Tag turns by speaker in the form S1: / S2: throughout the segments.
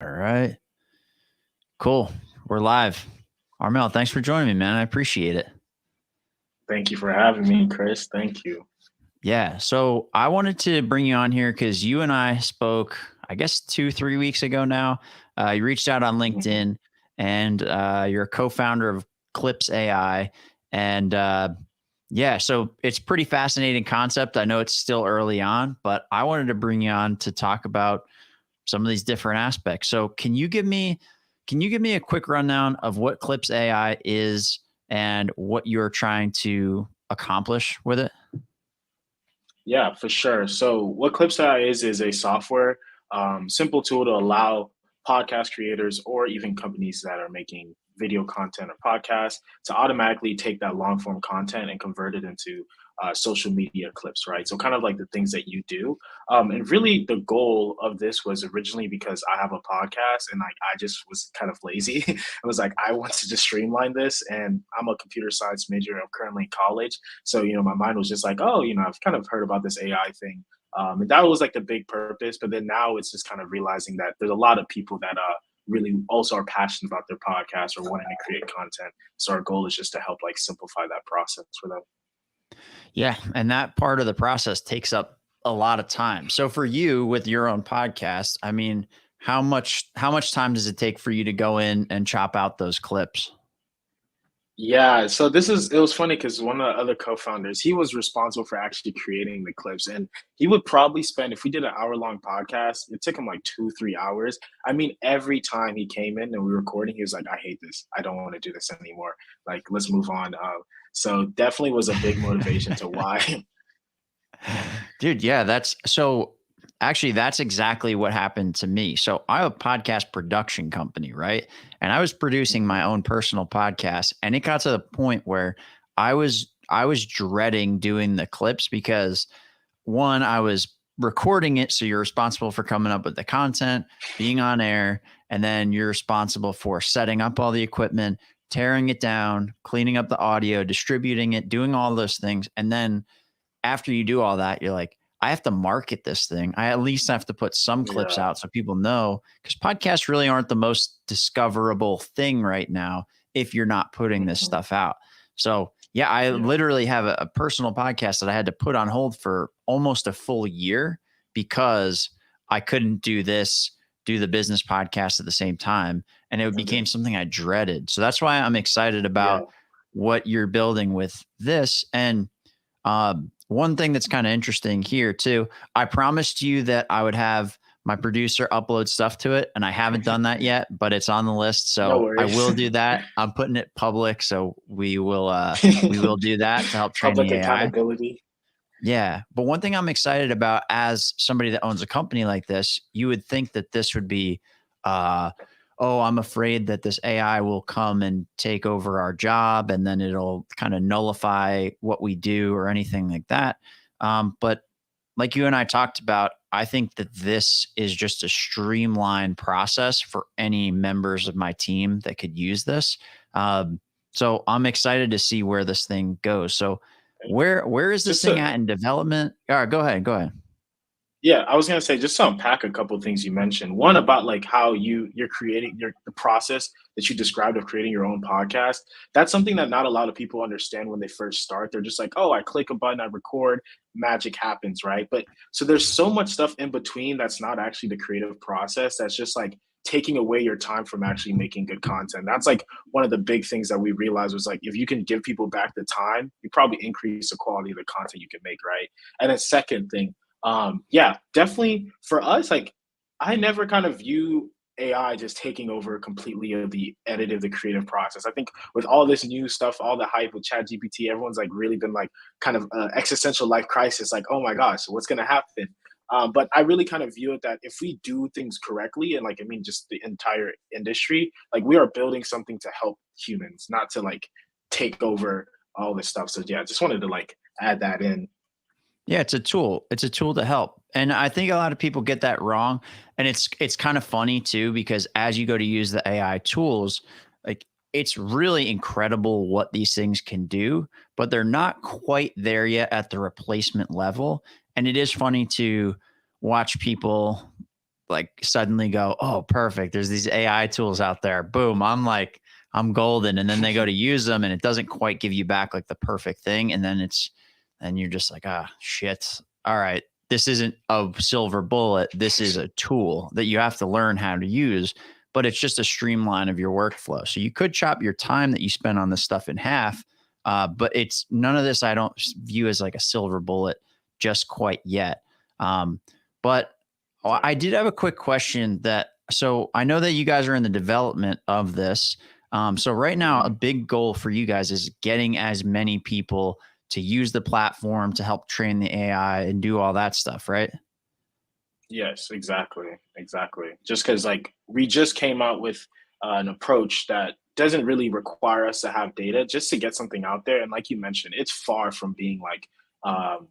S1: All right. Cool. We're live. Armel, thanks for joining me, man. I appreciate it.
S2: Thank you for having me, Chris. Thank you.
S1: Yeah. So I wanted to bring you on here because you and I spoke, I guess, 2, 3 weeks ago now. You reached out on
S2: Mhm.
S1: LinkedIn and you're a co founder of Clips AI. And yeah, so it's pretty fascinating concept. I know it's still early on, but I wanted to bring you on to talk about some of these different aspects. So can you give me a quick rundown of what Clips AI is and what you're trying to accomplish with it?
S2: Yeah, for sure. So, what Clips AI is a software, simple tool to allow podcast creators or even companies that are making video content or podcasts to automatically take that long form content and convert it into social media clips, right? So, kind of like the things that you do. And really, the goal of this was originally because I have a podcast and I just was kind of lazy. I was like, I want to just streamline this. And I'm a computer science major. I'm currently in college. So, my mind was just like, oh, I've kind of heard about this AI thing. And that was like the big purpose. But then now it's just kind of realizing that there's a lot of people that really also are passionate about their podcast or wanting to create content. So our goal is just to help like simplify that process for them.
S1: Yeah, and that part of the process takes up a lot of time. So for you with your own podcast, I mean, how much time does it take for you to go in and chop out those clips?
S2: Yeah, so it was funny because one of the other co-founders, he was responsible for actually creating the clips. And he would probably spend, if we did an hour-long podcast, it took him like 2, 3 hours. I mean, every time he came in and we were recording, he was like, I hate this. I don't want to do this anymore. Like, let's move on. So definitely was a big motivation to why.
S1: Dude, yeah, that's so actually that's exactly what happened to me. So I have a podcast production company, right? And I was producing my own personal podcast and it got to the point where I was dreading doing the clips because one, I was recording it, so you're responsible for coming up with the content, being on air, and then you're responsible for setting up all the equipment, tearing it down, cleaning up the audio, distributing it, doing all those things. And then after you do all that, you're like, I have to market this thing. I at least have to put some clips
S2: Yeah.
S1: out so people know because podcasts really aren't the most discoverable thing right now if you're not putting this
S2: Mhm.
S1: stuff out. So, yeah, I
S2: Yeah.
S1: literally have a personal podcast that I had to put on hold for almost a full year because I couldn't do the business podcast at the same time. And it became
S2: Mhm.
S1: something I dreaded. So that's why I'm excited
S2: Yeah.
S1: about what you're building with this. And one thing that's kind of interesting here too, I promised you that I would have my producer upload stuff to it, and I haven't done that yet, but it's on the list,
S2: No
S1: so I
S2: worries.
S1: will do that. I'm putting it public, so we will do that to help train
S2: Public
S1: the AI.
S2: accountability.
S1: Yeah, but one thing I'm excited about as somebody that owns a company like this, you would think that this would be, uh, oh, I'm afraid that this AI will come and take over our job, and then it'll kind of nullify what we do or anything like that. But like you and I talked about, I think that this is just a streamlined process for any members of my team that could use this. So I'm excited to see where this thing goes. So where is this
S2: Just
S1: thing
S2: to
S1: at in development? All right, go ahead. Go ahead.
S2: Yeah, I was gonna say just to unpack a couple of things you mentioned. One about like how you're creating the process that you described of creating your own podcast. That's something that not a lot of people understand when they first start. They're just like, oh, I click a button, I record, magic happens, right? But so there's so much stuff in between that's not actually the creative process. That's just like taking away your time from actually making good content. That's like one of the big things that we realized was like if you can give people back the time, you probably increase the quality of the content you can make, right? And then second thing, yeah, definitely for us, like I never kind of view AI just taking over completely of the edited, the creative process. I think with all this new stuff, all the hype with Chat GPT, everyone's like really been like kind of existential life crisis, like, oh my gosh, what's gonna happen? But I really kind of view it that if we do things correctly, and like I mean, just the entire industry, like we are building something to help humans, not to like take over all this stuff. So yeah, I just wanted to like add that in.
S1: Yeah, it's a tool. It's a tool to help. And I think a lot of people get that wrong. And it's kind of funny too, because as you go to use the AI tools, like it's really incredible what these things can do, but they're not quite there yet at the replacement level. And it is funny to watch people. like suddenly go, oh, perfect. There's these AI tools out there. Boom. I'm golden. And then they go to use them and it doesn't quite give you back like the perfect thing. And then you're just like, ah, shit. All right. This isn't a silver bullet. This is a tool that you have to learn how to use, but it's just a streamline of your workflow. So you could chop your time that you spend on this stuff in half. But it's none of this I don't view as like a silver bullet just quite yet. But I did have a quick question so I know that you guys are in the development of this. So right now, a big goal for you guys is getting as many people to use the platform to help train the AI and do all that stuff, right?
S2: Yes, exactly. Just because like we just came out with an approach that doesn't really require us to have data just to get something out there. And like you mentioned, it's far from being like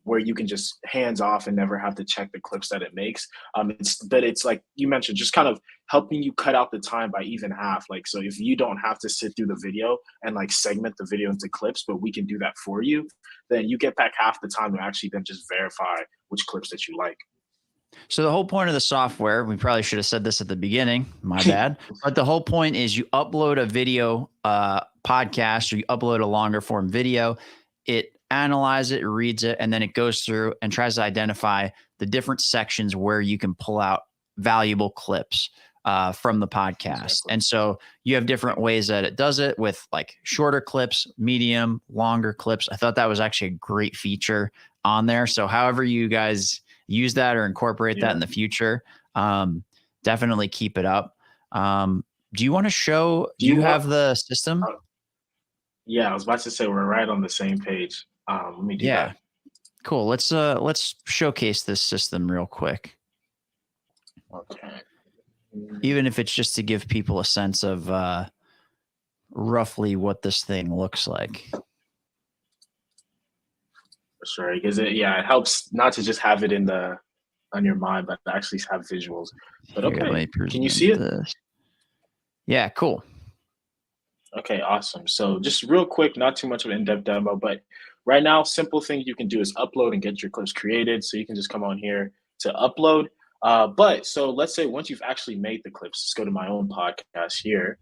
S2: where you can just hands off and never have to check the clips that it makes. It's like you mentioned, just kind of helping you cut out the time by even half. Like, so if you don't have to sit through the video and like segment the video into clips, but we can do that for you, then you get back half the time to actually then just verify which clips that you like.
S1: So the whole point of the software, we probably should have said this at the beginning, my bad, but the whole point is you upload a video podcast or you upload a longer form video, it analyzes it, reads it, and then it goes through and tries to identify the different sections where you can pull out valuable clips from the podcast. Exactly. And so you have different ways that it does it with like shorter clips, medium, longer clips. I thought that was actually a great feature on there. So however you guys use that or incorporate that in the future, definitely keep it up. Do you want to show, do you have the system?
S2: Yeah, I was about to say we're right on the same page. Let me do that.
S1: Cool. Let's showcase this system real quick.
S2: Okay.
S1: Even if it's just to give people a sense of roughly what this thing looks like.
S2: Sure, because it helps not to just have it on your mind, but actually have visuals. But okay, can you see it?
S1: Yeah, cool.
S2: Okay, awesome. So just real quick, not too much of an in-depth demo, but right now, simple thing you can do is upload and get your clips created. So you can just come on here to upload. But so let's say once you've actually made the clips, let's go to my own podcast here.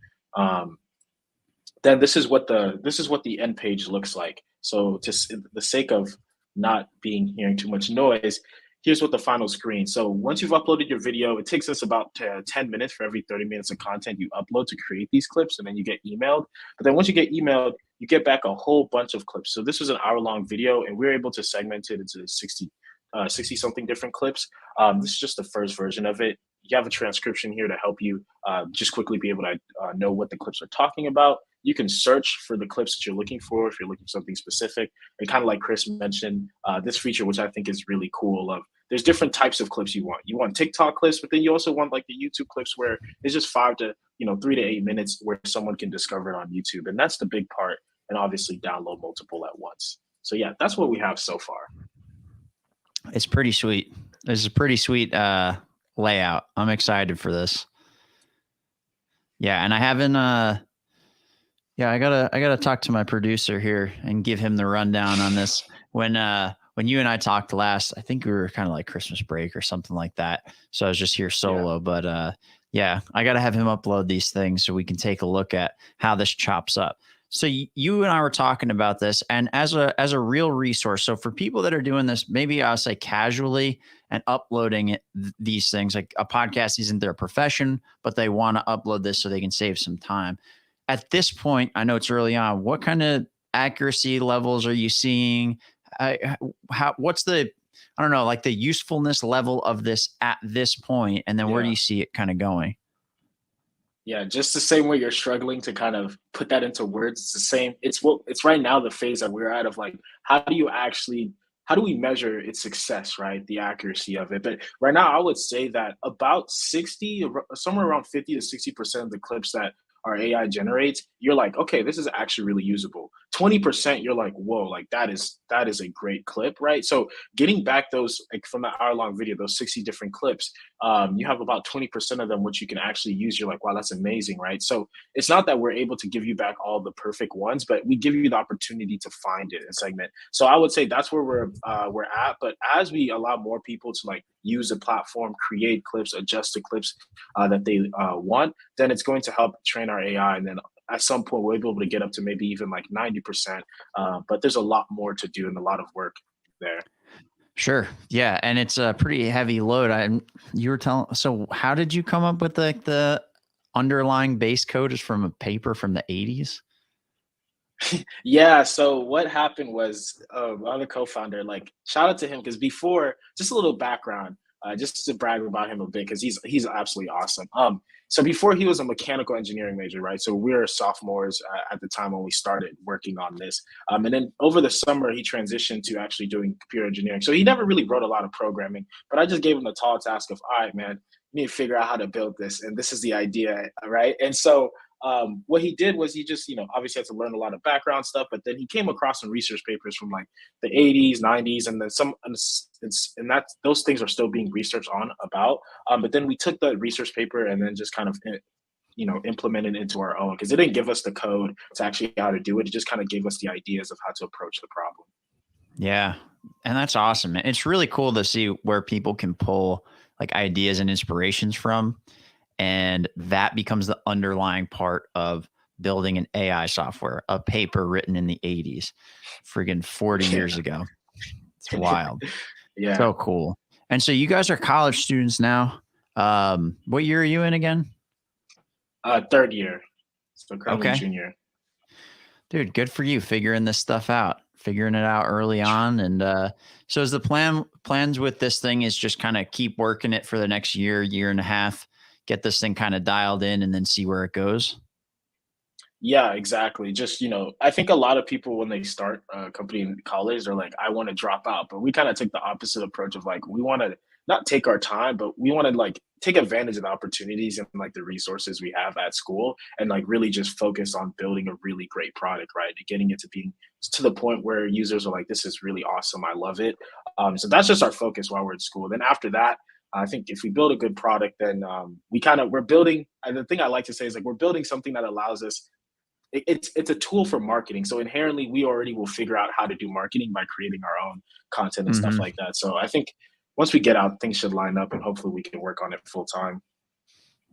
S2: Then this is what the end page looks like. So just the sake of not hearing too much noise, here's what the final screen. So once you've uploaded your video, it takes us about 10 minutes for every 30 minutes of content you upload to create these clips, and then you get emailed. But then once you get emailed, you get back a whole bunch of clips. So this was an hour-long video, and we're able to segment it into 60 something different clips. This is just the first version of it. You have a transcription here to help you just quickly be able to know what the clips are talking about. You can search for the clips that you're looking for if you're looking for something specific. And kind of like Chris mentioned, this feature, which I think is really cool, there's different types of clips you want. You want TikTok clips, but then you also want like the YouTube clips where it's just 3 to 8 minutes where someone can discover it on YouTube. And that's the big part. And obviously download multiple at once. So yeah, that's what we have so far.
S1: It's pretty sweet. This is a pretty sweet layout. I'm excited for this. Yeah, and I haven't I gotta talk to my producer here and give him the rundown on this. When you and I talked last, I think we were kind of like Christmas break or something like that. So I was just here solo, yeah. But I gotta have him upload these things so we can take a look at how this chops up. So you and I were talking about this, and as a real resource. So for people that are doing this, maybe I'll say casually and uploading these things, like a podcast isn't their profession, but they want to upload this so they can save some time. At this point, I know it's early on. What kind of accuracy levels are you seeing? What's the, I don't know, like the usefulness level of this at this point, and then where do you see it kind of going?
S2: Yeah, just the same way you're struggling to kind of put that into words. It's the same. It's right now the phase that we're at of like, how do we measure its success, right? The accuracy of it. But right now, I would say that about somewhere around 50 to 60% of the clips that our AI generates, you're like, okay, this is actually really usable. 20%, you're like, whoa, like that is a great clip, right? So getting back those, like from that hour-long video, those 60 different clips, you have about 20% of them which you can actually use. You're like, wow, that's amazing, right? So it's not that we're able to give you back all the perfect ones, but we give you the opportunity to find it and segment. So I would say that's where we're at. But as we allow more people to like use the platform, create clips, adjust the clips that they want, then it's going to help train our AI, and then at some point we'll be able to get up to maybe even like 90%. But there's a lot more to do and a lot of work there.
S1: Sure. Yeah, and it's a pretty heavy load. You were telling, so how did you come up with like the underlying base code is from a paper from the 80s?
S2: Yeah, so what happened was, other co-founder, like, shout out to him because before, just a little background, just to brag about him a bit because he's absolutely awesome. So before he was a mechanical engineering major, right? So we were sophomores at the time when we started working on this. And then over the summer, he transitioned to actually doing computer engineering. So he never really wrote a lot of programming, but I just gave him the tall task of, all right, man, you need to figure out how to build this, and this is the idea, right? And so what he did was he just, obviously had to learn a lot of background stuff, but then he came across some research papers from like the 80s, 90s, and then and that those things are still being researched on about. But then we took the research paper and then just kind of, implemented it into our own because it didn't give us the code to actually how to do it. It just kind of gave us the ideas of how to approach the problem.
S1: Yeah. And that's awesome, man. It's really cool to see where people can pull like ideas and inspirations from. And that becomes the underlying part of building an AI software, a paper written in the 80s, friggin' 40 years ago. It's wild.
S2: Yeah.
S1: So cool. And so you guys are college students now. What year are you in again?
S2: Third year. So currently
S1: Okay.
S2: junior.
S1: Dude, good for you figuring this stuff out, figuring it out early on. And so is the plans with this thing is just kind of keep working it for the next year and a half, get this thing kind of dialed in and then see where it goes?
S2: Yeah, exactly. Just, I think a lot of people when they start a company in college, they're like, I want to drop out. But we kind of take the opposite approach of like, we want to not take our time, but we want to like take advantage of the opportunities and like the resources we have at school and like really just focus on building a really great product, right? And getting it to being to the point where users are like, this is really awesome. I love it. So that's just our focus while we're in school. Then after that, I think if we build a good product, then we're building. And the thing I like to say is like we're building something that allows us it's a tool for marketing. So inherently, we already will figure out how to do marketing by creating our own content and stuff
S1: Hmm.
S2: like that. So I think once we get out, things should line up, and hopefully we can work on it full time.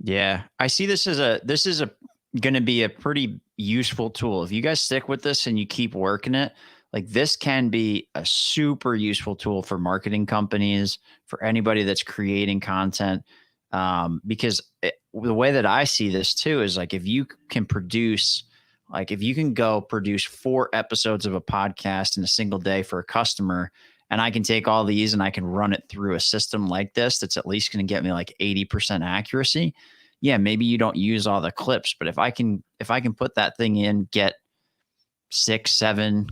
S1: Yeah. I see this is a going to be a pretty useful tool. If you guys stick with this and you keep working it, like this can be a super useful tool for marketing companies, for anybody that's creating content. Because the way that I see this too is like if you can produce, like if you can go produce 4 episodes of a podcast in a single day for a customer, and I can take all these and I can run it through a system like this that's at least going to get me like 80% accuracy. Yeah, maybe you don't use all the clips, but if I can put that thing in, get 6, 7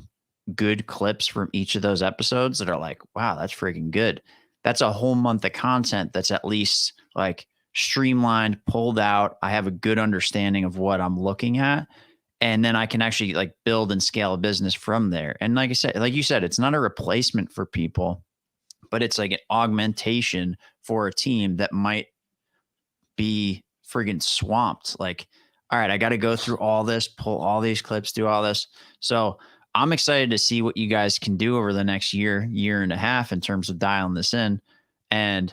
S1: good clips from each of those episodes that are like, wow, that's freaking good. That's a whole month of content that's at least like streamlined, pulled out. I have a good understanding of what I'm looking at. And then I can actually like build and scale a business from there. And like I said, like you said, it's not a replacement for people, but it's like an augmentation for a team that might be friggin' swamped. Like, all right, I got to go through all this, pull all these clips, do all this. So I'm excited to see what you guys can do over the next year and a half in terms of dialing this in. And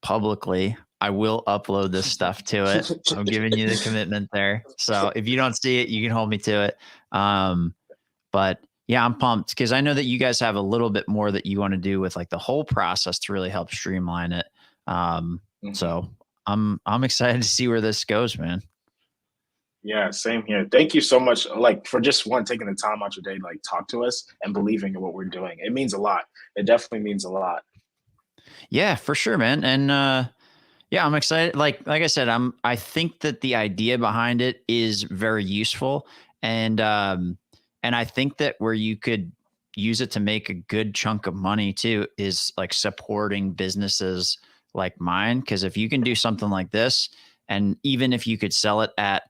S1: publicly, I will upload this stuff to it. I'm giving you the commitment there. So if you don't see it, you can hold me to it. But yeah, I'm pumped because I know that you guys have a little bit more that you want to do with like the whole process to really help streamline it.
S2: Mhm.
S1: So I'm excited to see where this goes, man.
S2: Yeah, same here. Thank you so much, like for just one taking the time out your day, to, like talk to us and believing in what we're doing. It means a lot. It definitely means a lot.
S1: Yeah, for sure, man. And yeah, I'm excited. Like I said, I think that the idea behind it is very useful. And I think that where you could use it to make a good chunk of money too is like supporting businesses like mine. Cause if you can do something like this, and even if you could sell it at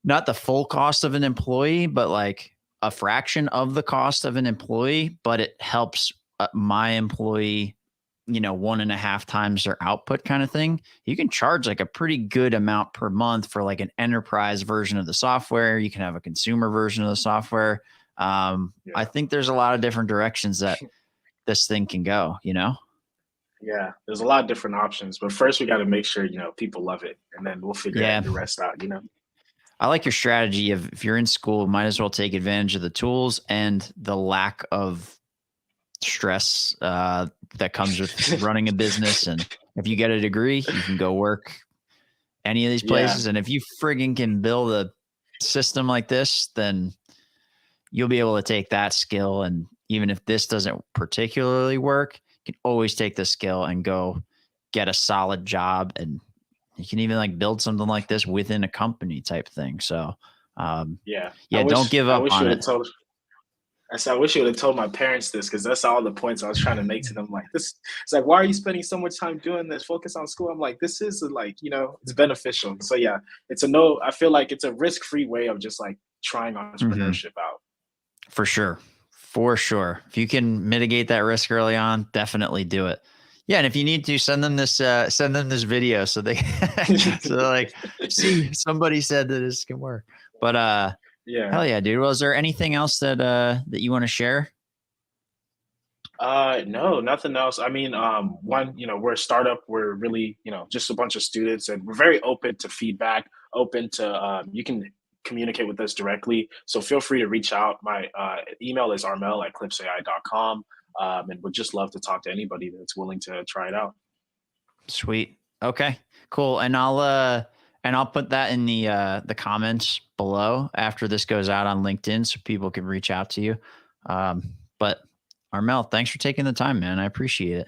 S1: not the full cost of an employee, but like a fraction of the cost of an employee, but it helps my employee 1.5 times their output kind of thing, you can charge like a pretty good amount per month for like an enterprise version of the software. You can have a consumer version of the software. I think there's a lot of different directions that this thing can go,
S2: Yeah, there's a lot of different options, but first we got to make sure people love it, and then we'll figure
S1: Yeah.
S2: the rest out.
S1: I like your strategy of, if you're in school, might as well take advantage of the tools and the lack of stress that comes with running a business. And if you get a degree, you can go work any of these places. And if you friggin' can build a system like this, then you'll be able to take that skill. And even if this doesn't particularly work, you can always take the skill and go get a solid job. And you can even like build something like this within a company type thing. So don't give up on it.
S2: I wish you would have told my parents this, because that's all the points I was trying to make to them. Like, this, it's like, why are you spending so much time doing this? Focus on school. I'm like, this is like, it's beneficial. So yeah, I feel like it's a risk-free way of just like trying entrepreneurship out.
S1: For sure. If you can mitigate that risk early on, definitely do it. Yeah. And if you need to, send them this video so they, like, see, somebody said that this can work. But,
S2: yeah.
S1: Hell yeah, dude. Well, is there anything else that you want to share?
S2: No, nothing else. I mean, one, we're a startup. We're really, just a bunch of students, and we're very open to feedback, open to, you can communicate with us directly. So feel free to reach out. My email is armel@clipsai.com. And would just love to talk to anybody that's willing to try it out.
S1: Sweet. Okay, cool. And I'll put that in the comments below after this goes out on LinkedIn, so people can reach out to you. But Armel, thanks for taking the time, man. I appreciate it.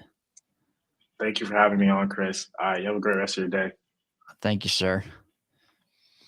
S2: Thank you for having me on, Chris. You have a great rest of your day.
S1: Thank you, sir.